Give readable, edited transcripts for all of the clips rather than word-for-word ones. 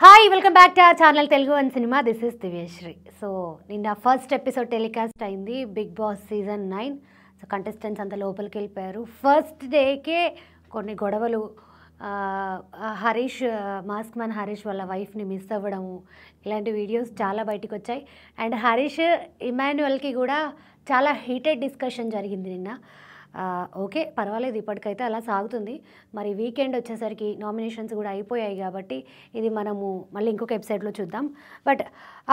Hi welcome back to our channel Telugu one cinema. This is Divyashree. So నిన్న first episode telecast అయింది Bigg Boss season 9. So contestants అంతా లోపలికి వెళ్ళిపోయారు. First decay కొన్ని గొడవలు, హరీష్ మాస్క్ మ్యాన్ హరీష్ వాళ్ళ వైఫ్ని మిస్ అవ్వడము, ఇలాంటి వీడియోస్ చాలా బయటకు వచ్చాయి. అండ్ హరీష్ ఇమాన్యుయల్కి కూడా చాలా హీటెడ్ డిస్కషన్ జరిగింది నిన్న. ఓకే, పర్వాలేదు, ఇప్పటికైతే అలా సాగుతుంది. మరి వీకెండ్ వచ్చేసరికి నామినేషన్స్ కూడా అయిపోయాయి కాబట్టి ఇది మనము మళ్ళీ ఇంకొక ఎపిసోడ్లో చూద్దాం. బట్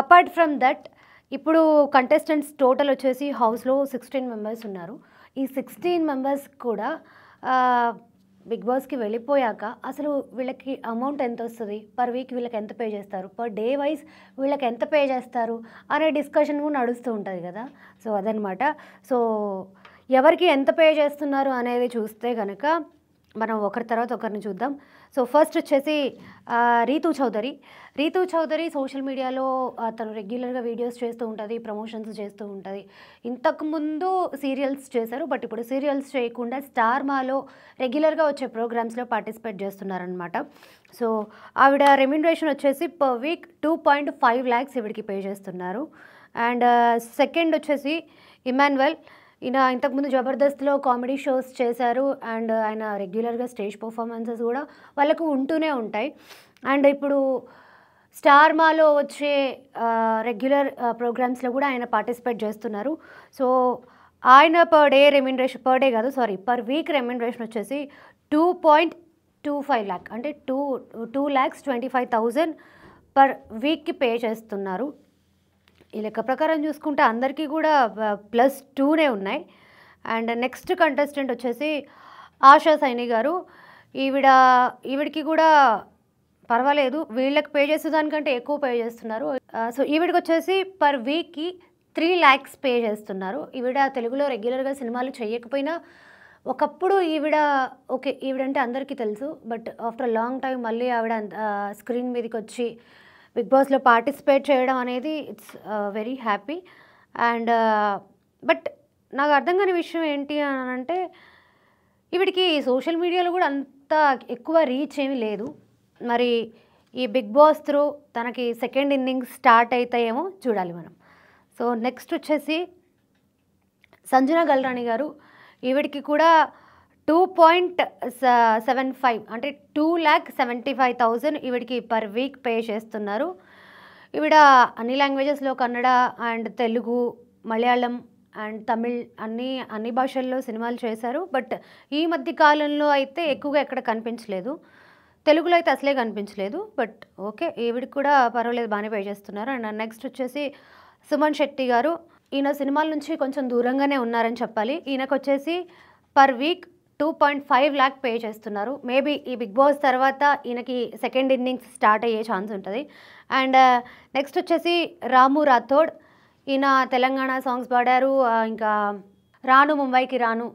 అపార్ట్ ఫ్రమ్ దట్, ఇప్పుడు కంటెస్టెంట్స్ టోటల్ వచ్చేసి హౌస్లో 16 మెంబర్స్ ఉన్నారు. ఈ 16 మెంబర్స్ కూడా బిగ్ బాస్కి వెళ్ళిపోయాక అసలు వీళ్ళకి అమౌంట్ ఎంత వస్తుంది, పర్ వీక్ వీళ్ళకి ఎంత పే చేస్తారు, పర్ డే వైజ్ వీళ్ళకి ఎంత పే చేస్తారు అనే డిస్కషన్ కూడా నడుస్తూ ఉంటుంది కదా. సో అదనమాట. సో ఎవరికి ఎంత పే చేస్తున్నారు అనేది చూస్తే కనుక మనం ఒకరి తర్వాత ఒకరిని చూద్దాం. సో ఫస్ట్ వచ్చేసి రీతూ చౌదరి సోషల్ మీడియాలో తను రెగ్యులర్గా వీడియోస్ చేస్తూ ఉంటుంది, ప్రమోషన్స్ చేస్తూ ఉంటుంది. ఇంతకుముందు సీరియల్స్ చేశారు, బట్ ఇప్పుడు సీరియల్స్ చేయకుండా స్టార్ మాలో రెగ్యులర్గా వచ్చే ప్రోగ్రామ్స్లో పార్టిసిపేట్ చేస్తున్నారనమాట. సో ఆవిడ రెమ్యునరేషన్ వచ్చేసి పర్ వీక్ 2.5 lakhs ఈవిడికి పే చేస్తున్నారు. అండ్ సెకండ్ వచ్చేసి ఇమాన్యుయల్. ఈయన ఇంతకుముందు జబర్దస్త్లో కామెడీ షోస్ చేశారు అండ్ ఆయన రెగ్యులర్గా స్టేజ్ పర్ఫార్మెన్సెస్ కూడా వాళ్ళకు ఉంటూనే ఉంటాయి. అండ్ ఇప్పుడు స్టార్ మాలో వచ్చే రెగ్యులర్ ప్రోగ్రామ్స్లో కూడా ఆయన పార్టిసిపేట్ చేస్తున్నారు. సో ఆయన పర్ వీక్ రెమ్యునరేషన్ వచ్చేసి 2.25 lakh, అంటే 2,25,000 పర్ వీక్కి పే చేస్తున్నారు. ఈ లెక్క ప్రకారం చూసుకుంటే అందరికీ కూడా +2 ఉన్నాయి. అండ్ నెక్స్ట్ కంటెస్టెంట్ వచ్చేసి ఆశా సైని గారు. ఈవిడికి కూడా పర్వాలేదు, వీళ్ళకి పే చేసే దానికంటే ఎక్కువ పే చేస్తున్నారు. సో ఈవిడికి వచ్చేసి పర్ వీక్కి 3 lakhs పే చేస్తున్నారు. ఈవిడ తెలుగులో రెగ్యులర్గా సినిమాలు చేయకపోయినా ఒకప్పుడు ఈవిడంటే అందరికీ తెలుసు. బట్ ఆఫ్టర్ లాంగ్ టైం మళ్ళీ ఆవిడ స్క్రీన్ మీదకి వచ్చి బిగ్ బాస్లో పార్టిసిపేట్ చేయడం అనేది it's very happy. And but నాకు అర్థం కాని విషయం ఏంటి అని అంటే, ఈవిడికి సోషల్ మీడియాలో కూడా అంత ఎక్కువ రీచ్ ఏమీ లేదు. మరి ఈ బిగ్ బాస్ త్రూ తనకి సెకండ్ ఇన్నింగ్స్ స్టార్ట్ అవుతాయేమో చూడాలి మనం. సో నెక్స్ట్ వచ్చేసి సంజన గల్రాణి గారు. ఈవిడికి కూడా 2.75, అంటే 2,75,000 ఈవిడికి పర్ వీక్ పే చేస్తున్నారు. ఈవిడ అన్ని లాంగ్వేజెస్లో కన్నడ అండ్ తెలుగు, మలయాళం అండ్ తమిళ్ అన్ని భాషల్లో సినిమాలు చేశారు. బట్ ఈ మధ్య కాలంలో అయితే ఎక్కువగా ఎక్కడ కనిపించలేదు. తెలుగులో అయితే అసలే కనిపించలేదు. బట్ ఓకే, ఈవిడికి కూడా పర్వాలేదు, బాగానే పే చేస్తున్నారు. అండ్ నెక్స్ట్ వచ్చేసి సుమన్ శెట్టి గారు. ఈయన సినిమాల నుంచి కొంచెం దూరంగానే ఉన్నారని చెప్పాలి. ఈయనకు వచ్చేసి పర్ వీక్ 2.5 lakh పే చేస్తున్నారు. మేబీ ఈ బిగ్ బాస్ తర్వాత ఈయనకి సెకండ్ ఇన్నింగ్స్ స్టార్ట్ అయ్యే ఛాన్స్ ఉంటుంది. అండ్ నెక్స్ట్ వచ్చేసి రాము రాథోడ్. ఈయన తెలంగాణ సాంగ్స్ పాడారు. ఇంకా రాను ముంబైకి రాను,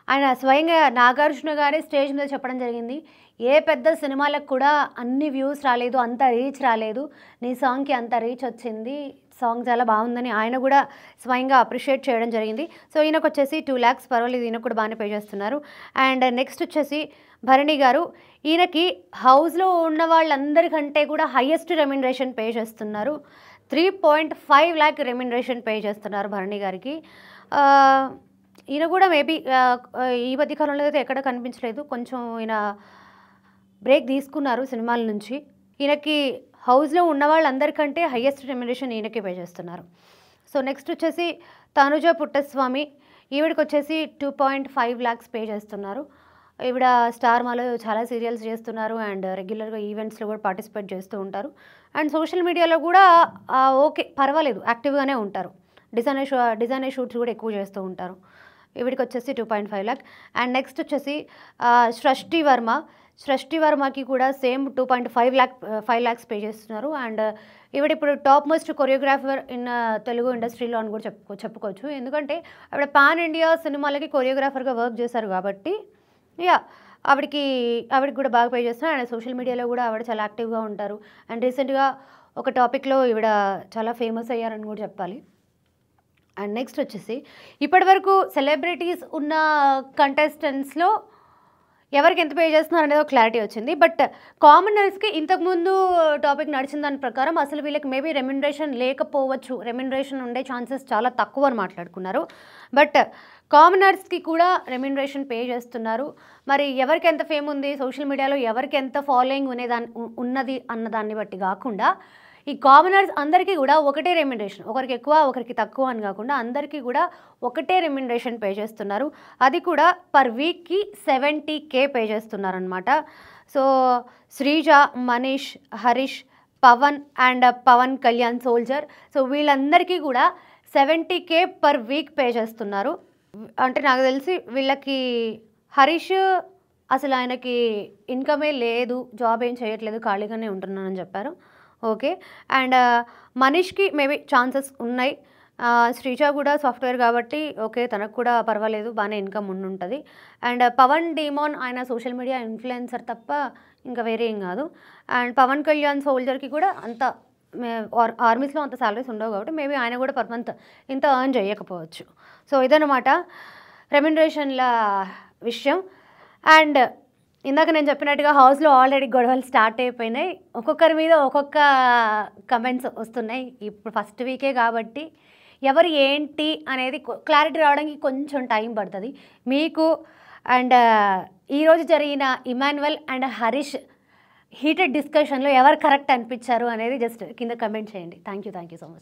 ఆయన స్వయంగా నాగార్జున గారే స్టేజ్ మీద చెప్పడం జరిగింది, ఏ పెద్ద సినిమాలకు కూడా అన్ని వ్యూస్ రాలేదు, అంత రీచ్ రాలేదు, నీ సాంగ్కి అంత రీచ్ వచ్చింది, సాంగ్ చాలా బాగుందని ఆయన కూడా స్వయంగా అప్రిషియేట్ చేయడం జరిగింది. సో ఈయనకు వచ్చేసి 2 lakhs, పర్వాలేదు, ఈయనకు కూడా బాగానే పే చేస్తున్నారు. అండ్ నెక్స్ట్ వచ్చేసి భరణి గారు. ఈయనకి హౌస్లో ఉన్న వాళ్ళందరికంటే కూడా హయ్యెస్ట్ రెమ్యునరేషన్ పే చేస్తున్నారు. 3.5 lakh రెమ్యునరేషన్ పే చేస్తున్నారు భరణి గారికి. ఈయన కూడా మేబీ ఈ మధ్య కాలంలో అయితే ఎక్కడ కనిపించలేదు, కొంచెం ఈయన బ్రేక్ తీసుకున్నారు సినిమాల నుంచి. ఈయనకి హౌస్లో ఉన్న వాళ్ళందరికంటే హయ్యెస్ట్ రెమ్యునరేషన్ ఈయనకి పే చేస్తున్నారు. సో నెక్స్ట్ వచ్చేసి తనుజ పుట్టస్వామి. ఈవిడికి వచ్చేసి 2.5 lakhs పే చేస్తున్నారు. ఈవిడ స్టార్ మాలో చాలా సీరియల్స్ చేస్తున్నారు అండ్ రెగ్యులర్గా ఈవెంట్స్లో కూడా పార్టిసిపేట్ చేస్తూ ఉంటారు. అండ్ సోషల్ మీడియాలో కూడా ఓకే, పర్వాలేదు, యాక్టివ్గానే ఉంటారు. డిజైనర్ షూట్స్ కూడా ఎక్కువ చేస్తూ ఉంటారు. ఈవిడికి వచ్చేసి 2.5 lakh. అండ్ నెక్స్ట్ వచ్చేసి సృష్టి వర్మకి కూడా సేమ్ 2.5 lakhs పే చేస్తున్నారు. అండ్ ఈవిడ ఇప్పుడు top most choreographer in Telugu ఇండస్ట్రీలో అని కూడా చెప్పుకోవచ్చు. ఎందుకంటే ఆవిడ పాన్ ఇండియా సినిమాలకి కొరియోగ్రాఫర్గా వర్క్ చేశారు కాబట్టి ఆవిడకి కూడా బాగా పే చేస్తున్నారు. అండ్ సోషల్ మీడియాలో కూడా ఆవిడ చాలా యాక్టివ్గా ఉంటారు. అండ్ రీసెంట్గా ఒక టాపిక్లో ఈవిడ చాలా ఫేమస్ అయ్యారని కూడా చెప్పాలి. అండ్ నెక్స్ట్ వచ్చేసి ఇప్పటివరకు సెలబ్రిటీస్ ఉన్న కంటెస్టెంట్స్లో ఎవరికి ఎంత పే చేస్తున్నారు అనేది ఒక క్లారిటీ వచ్చింది. బట్ కామనర్స్‌కి ఇంతకుముందు టాపిక్ నడిచిన దాని ప్రకారం అసలు వీళ్ళకి మేబీ రెమ్యునరేషన్ లేకపోవచ్చు. రెమ్యునరేషన్ ఉండే ఛాన్సెస్ చాలా తక్కువ అని మాట్లాడుకున్నారు. బట్ కామనర్స్‌కి కూడా రెమ్యునరేషన్ పే చేస్తున్నారు. మరి ఎవరికి ఎంత ఫేమ్ ఉంది, సోషల్ మీడియాలో ఎవరికి ఎంత ఫాలోయింగ్ ఉన్నది అన్న దాన్ని బట్టి కాకుండా ఈ కామనర్స్ అందరికీ కూడా ఒకటే రెమ్యునరేషన్, ఒకరికి ఎక్కువ ఒకరికి తక్కువ అని కాకుండా అందరికీ కూడా ఒకటే రెమ్యునరేషన్ పే చేస్తున్నారు. అది కూడా పర్ వీక్కి 70K పే చేస్తున్నారనమాట. So Sreeja, Manish, Harish, Pavan and Pavan Kalyan soldier, so వీళ్ళందరికీ కూడా 70K పర్ వీక్ పే చేస్తున్నారు. అంటే నాకు తెలిసి వీళ్ళకి హరీష్ అసలు ఆయనకి ఇన్కమే లేదు, జాబ్ ఏం చేయట్లేదు, ఖాళీగానే ఉంటున్నానని చెప్పారు. ఓకే. అండ్ మనీష్కి మేబీ ఛాన్సెస్ ఉన్నాయి. శ్రీజ కూడా సాఫ్ట్వేర్ కాబట్టి ఓకే, తనకు కూడా పర్వాలేదు, బాగానే ఇన్కమ్ ఉండుంటుంది. అండ్ పవన్ డీమోన్ ఆయన సోషల్ మీడియా ఇన్ఫ్లుయెన్సర్ తప్ప ఇంకా వేరే ఏం కాదు. అండ్ పవన్ కళ్యాణ్ సోల్జర్కి కూడా అంత ఆర్మీస్లో అంత సాలరీస్ ఉండవు కాబట్టి మేబీ ఆయన కూడా పర్ మంత్ ఇంత ఎర్న్ చేయకపోవచ్చు. సో ఇదన్నమాట రెమ్యునరేషన్ల విషయం. అండ్ ఇందాక నేను చెప్పినట్టుగా హౌస్లో ఆల్రెడీ గొడవలు స్టార్ట్ అయిపోయినాయి. ఒక్కొక్కరి మీద ఒక్కొక్క కమెంట్స్ వస్తున్నాయి. ఇప్పుడు ఫస్ట్ వీకే కాబట్టి ఎవరు ఏంటి అనేది క్లారిటీ రావడానికి కొంచెం టైం పడుతుంది మీకు. అండ్ ఈరోజు జరిగిన ఇమాన్యువల్ అండ్ హరీష్ హీటెడ్ డిస్కషన్లో ఎవరు కరెక్ట్ అనిపించారు అనేది జస్ట్ కింద కమెంట్ చేయండి. Thank you so much.